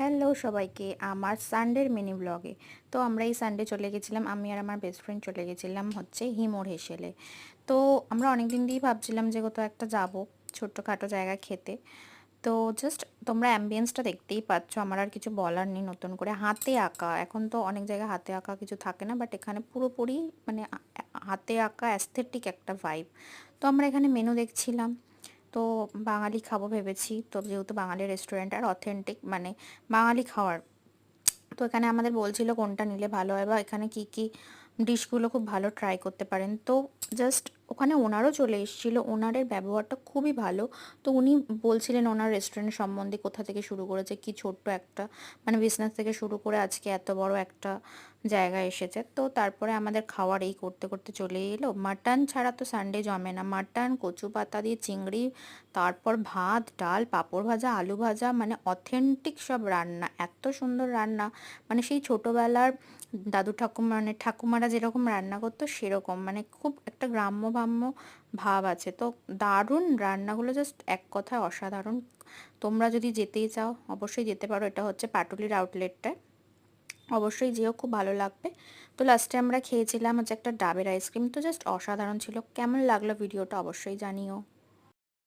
Hello সবাইকে আমার সানডের mini ব্লগে। তো আমরা এই সানডে চলে গেছিলাম, আমি আর আমার বেস্ট ফ্রেন্ড চলে গেছিলাম হচ্ছে হিমোর হেসেলে। তো আমরা অনেক দিন দিয়েই ভাবছিলাম যে কোথাও একটা যাব ছোট্টখাটো জায়গা খেতে। তো জাস্ট তোমরা অ্যাম্বিয়েন্সটা দেখতেই পাচ্ছ, আমার আর কিছু বলার নেই। নতুন করে হাতে আঁকা, এখন তো অনেক জায়গায় হাতে আঁকা কিছু থাকে না, বাট এখানে পুরোপুরি মানে হাতে আঁকা অ্যাস্থেটিক একটা ভাইব। তো আমরা এখানে মেনু দেখছিলাম, তো বাঙালি খাবো ভেবেছি, তো যেহেতু বাঙালি রেস্টুরেন্ট আর অথেন্টিক মানে বাঙালি খাওয়ার, তো এখানে আমাদের বলছিল কোনটা নিলে ভালো হয় বা এখানে কি কি ডিশগুলো খুব ভালো ট্রাই করতে পারেন। তো জাস্ট ওখানে ওনারও চলে এসেছিলো, ওনারের ব্যবহারটা খুবই ভালো। তো উনি বলছিলেন ওনার রেস্টুরেন্ট সম্বন্ধে, কোথা থেকে শুরু করেছে, কি ছোট্ট একটা মানে বিজনেস থেকে শুরু করে আজকে এত বড় একটা জায়গায় এসেছে। তো তারপরে আমাদের খাওয়ার এই করতে করতে চলে এলো। মাটন ছাড়া তো সানডে জমে না, মাটন কচু পাতা দিয়ে চিংড়ি, তারপর ভাত ডাল পাঁপড় ভাজা আলু ভাজা, মানে অথেন্টিক সব রান্না, এত সুন্দর রান্না। মানে সেই ছোটবেলার দাদু ঠাকুমা মানে ঠাকুমারা যেরকম রান্না করতো সেরকম, মানে খুব একটা গ্রাম্য ভাম্য ভাব আছে। তো দারুণ রান্নাগুলো, জাস্ট এক কথায় অসাধারণ। তোমরা যদি যেতেই চাও অবশ্যই যেতে পারো, এটা হচ্ছে পাটুলির আউটলেটটায়, অবশ্যই যেও, খুব ভালো লাগবে। তো লাস্টে আমরা খেয়েছিলাম হচ্ছে একটা ডাবের আইসক্রিম, তো জাস্ট অসাধারণ ছিল। কেমন লাগলো ভিডিওটা অবশ্যই জানিও।